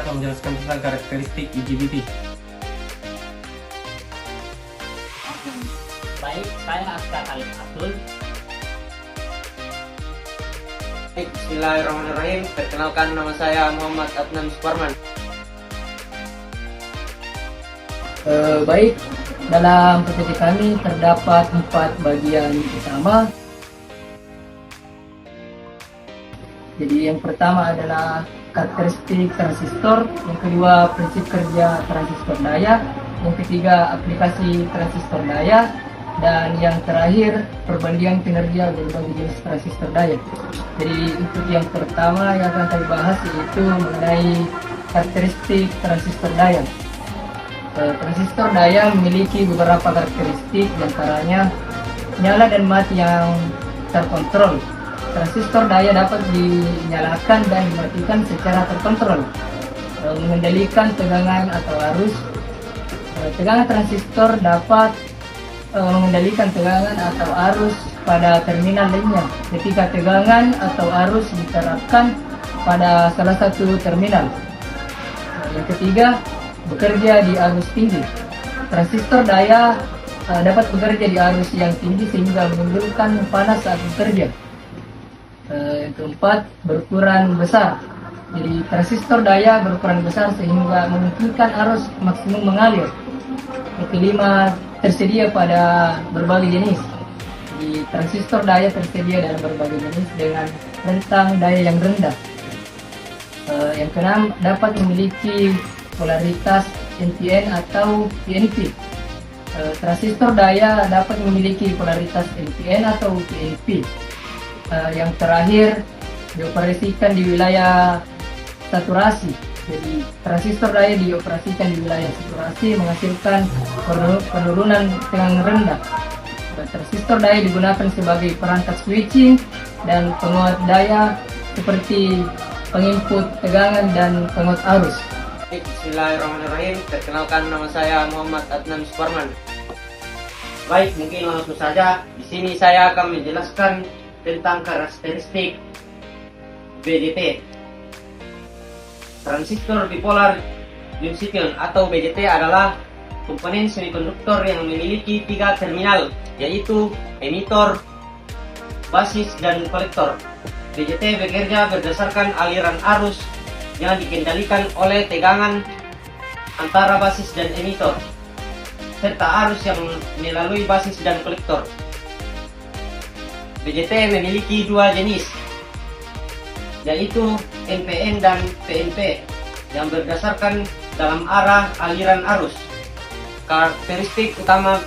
saya akan menjelaskan tentang karakteristik IGBT. Baik, saya Askar Halim Abdul. Bismillahirrahmanirrahim. Perkenalkan, nama saya Muhammad Adnan Suparman. Baik, dalam PPT kami terdapat 4 bagian utama. Jadi yang pertama adalah karakteristik transistor, yang kedua prinsip kerja transistor daya, yang ketiga aplikasi transistor daya, dan yang terakhir perbandingan kinerja berbagai jenis transistor daya. Jadi untuk yang pertama yang akan kami bahas yaitu mengenai karakteristik transistor daya. Transistor daya memiliki beberapa karakteristik, diantaranya nyala dan mati yang terkontrol. Transistor daya dapat dinyalakan dan dimatikan secara terkontrol, mengendalikan tegangan atau arus. Tegangan transistor dapat mengendalikan tegangan atau arus pada terminal lainnya ketika tegangan atau arus diterapkan pada salah satu terminal. Yang ketiga, bekerja di arus tinggi. Transistor daya dapat bekerja di arus yang tinggi sehingga menimbulkan panas saat bekerja. Yang keempat, berukuran besar. Jadi transistor daya berukuran besar sehingga memungkinkan arus maksimum mengalir. Yang kelima, tersedia pada berbagai jenis. Di transistor daya tersedia dalam berbagai jenis dengan rentang daya yang rendah. Yang keenam, dapat memiliki polaritas NPN atau PNP. Transistor daya dapat memiliki polaritas NPN atau PNP. Yang terakhir, dioperasikan di wilayah saturasi. Jadi transistor daya dioperasikan di wilayah saturasi menghasilkan penurunan tegangan rendah. Transistor daya digunakan sebagai perangkat switching dan penguat daya seperti penginput tegangan dan penguat arus. Bismillahirrahmanirrahim. Perkenalkan, nama saya Muhammad Adnan Suparman. Baik, mungkin langsung saja. Di sini saya akan menjelaskan tentang karakteristik BJT. Transistor bipolar junction atau BJT adalah komponen semikonduktor yang memiliki 3 terminal, yaitu emitor, basis, dan kolektor. BJT bekerja berdasarkan aliran arus yang dikendalikan oleh tegangan antara basis dan emitor, serta arus yang melalui basis dan kolektor. BJT memiliki 2 jenis, yaitu NPN dan PNP, yang berdasarkan dalam arah aliran arus. Karakteristik utama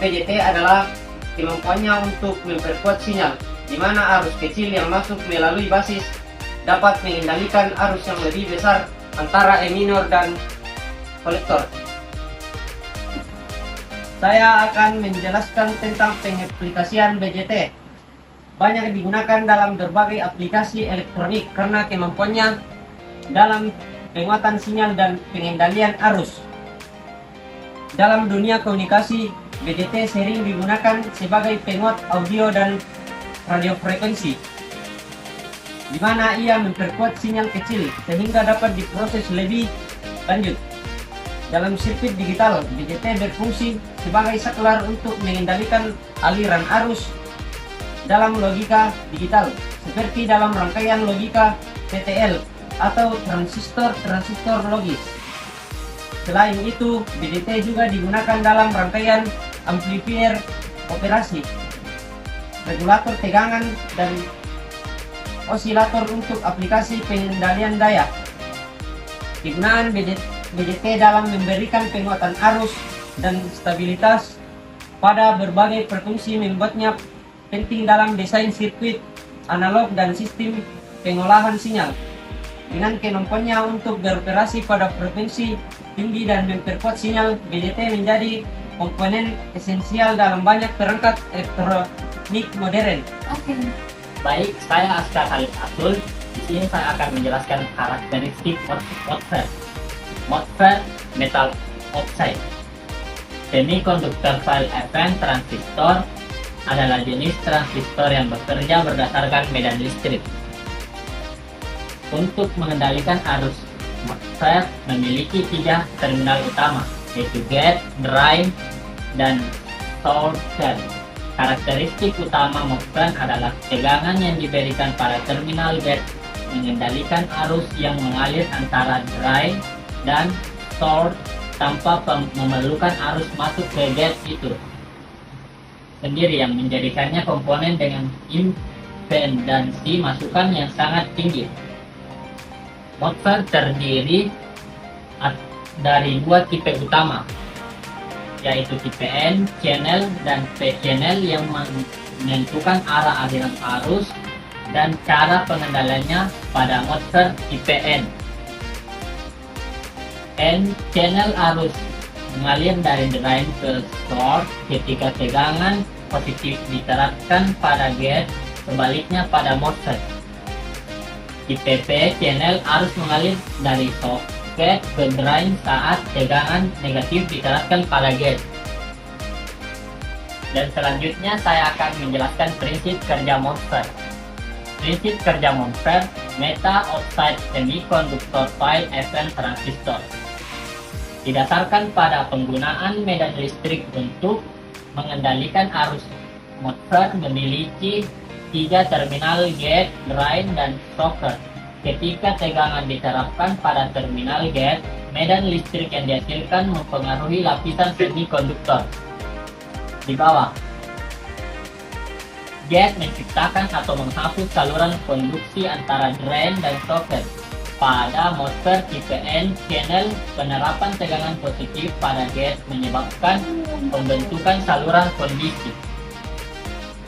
BJT adalah kemampuannya untuk memperkuat sinyal, di mana arus kecil yang masuk melalui basis dapat mengendalikan arus yang lebih besar antara emitor dan kolektor. Saya akan menjelaskan tentang pengaplikasian BJT. Banyak digunakan dalam berbagai aplikasi elektronik karena kemampuannya dalam penguatan sinyal dan pengendalian arus. Dalam dunia komunikasi, BJT sering digunakan sebagai penguat audio dan radiofrekuensi, di mana ia memperkuat sinyal kecil sehingga dapat diproses lebih lanjut. Dalam sirkuit digital, BJT berfungsi sebagai saklar untuk mengendalikan aliran arus dalam logika digital, seperti dalam rangkaian logika TTL atau transistor logis. Selain itu, BJT juga digunakan dalam rangkaian amplifier operasi, regulator tegangan, dan osilator untuk aplikasi pengendalian daya. Kegunaan BJT dalam memberikan penguatan arus dan stabilitas pada berbagai frekuensi membuatnya penting dalam desain sirkuit analog dan sistem pengolahan sinyal. Dengan kemampuannya untuk beroperasi pada frekuensi tinggi dan memperkuat sinyal, BJT menjadi komponen esensial dalam banyak perangkat elektronik modern. Baik, saya Askar Halim Abdul. Di sini saya akan menjelaskan karakteristik MOSFET. MOSFET metal oxide. Semikonduktor file event transistor adalah jenis transistor yang bekerja berdasarkan medan listrik untuk mengendalikan arus MOSFET memiliki 3 terminal utama, yaitu gate, drain, dan source. Karakteristik utama MOSFET adalah tegangan yang diberikan pada terminal gate mengendalikan arus yang mengalir antara drain dan source tanpa memerlukan arus masuk ke gate itu sendiri, yang menjadikannya komponen dengan impedansi masukan yang sangat tinggi. MOSFET terdiri dari 2 tipe utama, yaitu tipe N channel dan P channel, yang menentukan arah aliran arus dan cara pengendaliannya pada MOSFET tipe N. N channel arus mengalir dari drain ke source ketika tegangan positif diterapkan pada gate, sebaliknya pada MOSFET. Tipe P channel arus mengalir dari socket ke drain saat tegangan negatif diterapkan pada gate. Dan selanjutnya saya akan menjelaskan prinsip kerja MOSFET. Prinsip kerja MOSFET: metal oxide semiconductor pile FN transistor. Didasarkan pada penggunaan medan listrik untuk mengendalikan arus, MOSFET memiliki 3 terminal gate, drain, dan socket. Ketika tegangan diterapkan pada terminal gate, medan listrik yang dihasilkan mempengaruhi lapisan semikonduktor di bawah. Gate menciptakan atau menghapus saluran konduksi antara drain dan socket. Pada MOSFET tipe N channel, penerapan tegangan positif pada gate menyebabkan pembentukan saluran kondisi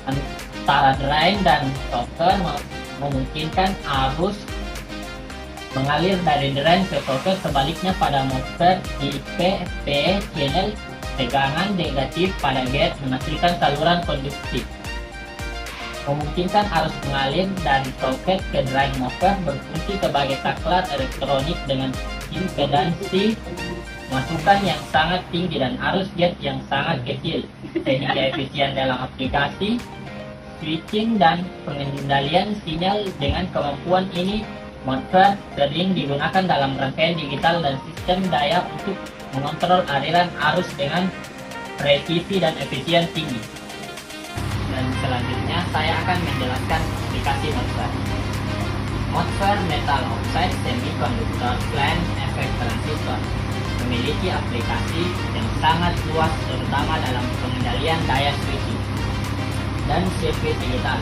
antara drain dan socket, memungkinkan arus mengalir dari drain ke socket. Sebaliknya pada MOSFET tipe P channel, tegangan negatif pada gate menghasilkan saluran konduksi, memungkinkan arus mengalir dari soket ke drain. MOSFET berfungsi sebagai saklar elektronik dengan impedansi masukan yang sangat tinggi dan arus gate yang sangat kecil, sehingga efisien dalam aplikasi switching dan pengendalian sinyal. Dengan kemampuan ini, MOSFET sering digunakan dalam rangkaian digital dan sistem daya untuk mengontrol aliran arus dengan presisi dan efisien tinggi. Dan selanjutnya saya akan menjelaskan aplikasi MOSFET. MOSFET metal oxide semiconductor plant effect transistor memiliki aplikasi yang sangat luas, terutama dalam pengendalian daya switching dan sirkuit digital.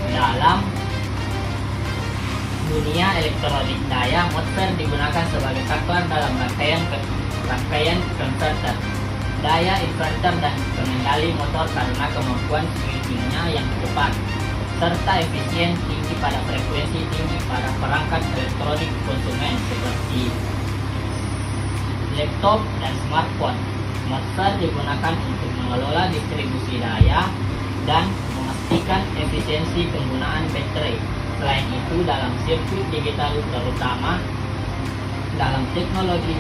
Dalam dunia elektronik daya, MOSFET digunakan sebagai saklar dalam rangkaian konverter, daya inverter, dan pengendali motor karena kemampuan switchingnya yang cepat serta efisien tinggi pada frekuensi tinggi pada perangkat elektronik konsumen seperti laptop dan smartphone. MOSFET digunakan untuk mengelola distribusi daya dan memastikan efisiensi penggunaan baterai. Selain itu, dalam sirkuit digital, terutama dalam teknologi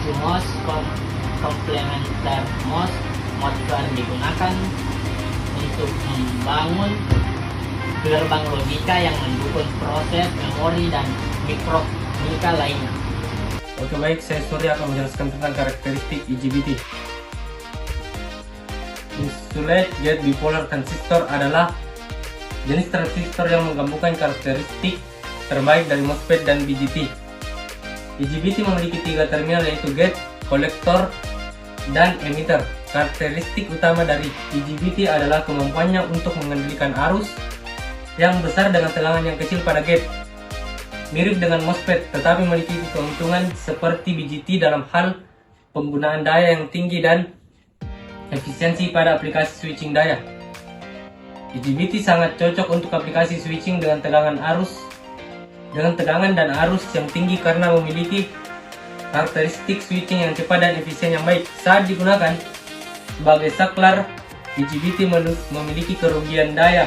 CMOS complementary MOS, MOSFET digunakan untuk membangun gerbang logika yang mendukung proses memori dan mikrologika lainnya. Oke baik, saya Surya akan menjelaskan tentang karakteristik IGBT. Insulet gate bipolar transistor adalah jenis transistor yang menggabungkan karakteristik terbaik dari MOSFET dan BJT. IGBT memiliki 3 terminal, yaitu gate, kolektor, dan emitter. Karakteristik utama dari IGBT adalah kemampuannya untuk mengendalikan arus yang besar dengan tegangan yang kecil pada gate. Mirip dengan MOSFET, tetapi memiliki keuntungan seperti BJT dalam hal penggunaan daya yang tinggi dan efisiensi pada aplikasi switching daya. IGBT sangat cocok untuk aplikasi switching dengan tegangan dan arus yang tinggi karena memiliki karakteristik switching yang cepat dan efisien yang baik. Saat digunakan sebagai saklar, IGBT memiliki kerugian daya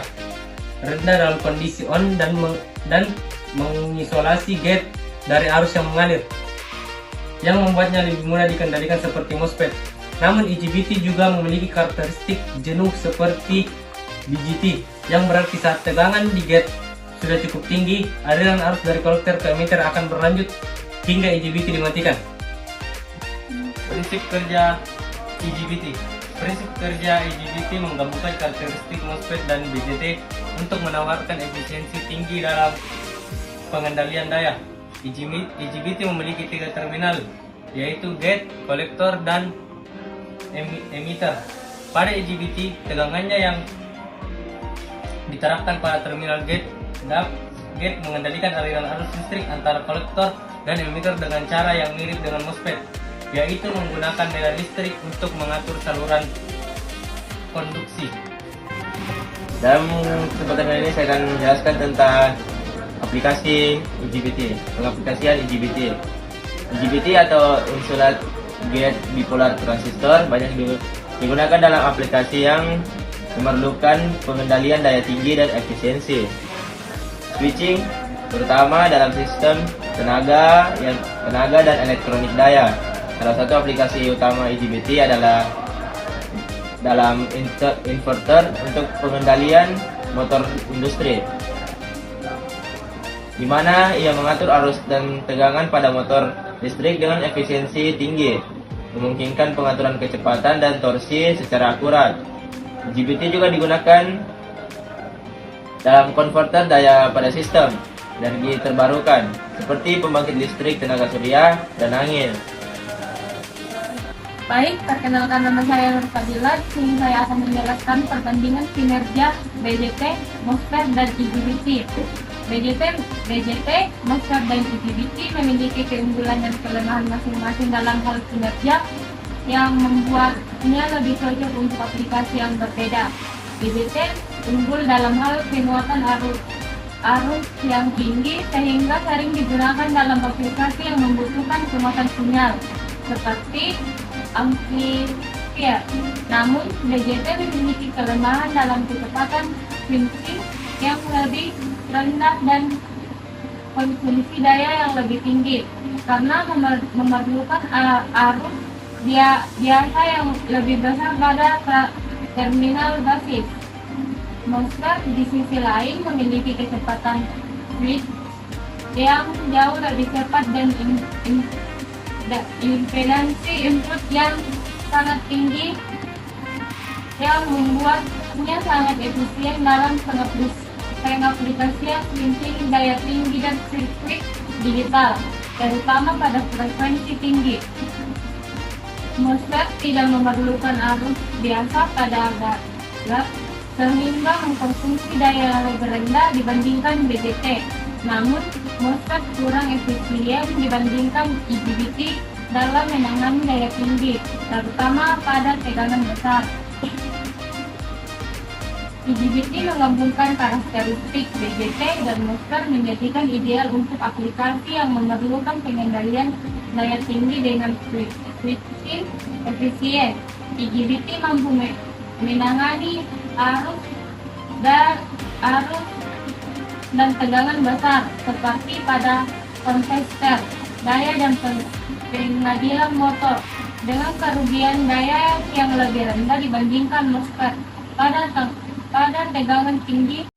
rendah dalam kondisi on dan mengisolasi gate dari arus yang mengalir, yang membuatnya lebih mudah dikendalikan seperti MOSFET. Namun IGBT juga memiliki karakteristik jenuh seperti BJT, yang berarti saat tegangan di gate sudah cukup tinggi, aliran arus dari kolektor ke emitter akan berlanjut hingga IGBT dimatikan. Prinsip kerja IGBT. Prinsip kerja IGBT menggabungkan karakteristik MOSFET dan BJT untuk menawarkan efisiensi tinggi dalam pengendalian daya. IGBT memiliki 3 terminal, yaitu gate, kolektor, dan emitter. Pada IGBT, tegangannya yang diterapkan pada terminal gate mengendalikan aliran arus listrik antara kolektor dan emitter dengan cara yang mirip dengan MOSFET, yaitu menggunakan medan listrik untuk mengatur saluran konduksi. Dalam kesempatan kali ini saya akan menjelaskan tentang aplikasi IGBT, pengaplikasian IGBT. IGBT atau Insulat Gate Bipolar Transistor banyak digunakan dalam aplikasi yang memerlukan pengendalian daya tinggi dan efisiensi. Switching, terutama dalam sistem tenaga dan elektronik daya. Salah satu aplikasi utama IGBT adalah dalam inverter untuk pengendalian motor industri, di mana ia mengatur arus dan tegangan pada motor listrik dengan efisiensi tinggi, memungkinkan pengaturan kecepatan dan torsi secara akurat. IGBT juga digunakan dalam konverter daya pada sistem energi terbarukan, seperti pembangkit listrik tenaga surya dan angin. Baik, perkenalkan nama saya Nur Fadila. Di sini saya akan menjelaskan perbandingan kinerja BJT, MOSFET, dan IGBT. BJT, MOSFET, dan IGBT memiliki keunggulan dan kelemahan masing-masing dalam hal kinerja yang membuatnya lebih cocok untuk aplikasi yang berbeda. BJT unggul dalam hal penguatan arus yang tinggi sehingga sering digunakan dalam aplikasi yang membutuhkan penguatan sinyal seperti amplifier. Namun, BJT memiliki kelemahan dalam kecepatan switching yang lebih rendah dan konsumsi daya yang lebih tinggi karena memerlukan arus biasa yang lebih besar pada terminal basis. MOSFET di sisi lain memiliki kecepatan switch yang jauh lebih cepat dan impedansi input yang sangat tinggi yang membuatnya sangat efisien dalam pengaplikasian switching daya tinggi dan sirkuit digital, terutama pada frekuensi tinggi. MOSFET tidak memerlukan arus biasa pada gap sehingga mengkonsumsi daya yang lebih rendah dibandingkan BJT. Namun, MOSFET kurang efisien dibandingkan IGBT dalam menangani daya tinggi, terutama pada tegangan besar. IGBT menggabungkan karakteristik BJT dan MOSFET menjadikan ideal untuk aplikasi yang memerlukan pengendalian daya tinggi dengan switching efisien. IGBT mampu menangani arus dan tegangan besar seperti pada konverter daya dan pengadilan motor dengan kerugian daya yang lebih rendah dibandingkan MOSFET pada tegangan tinggi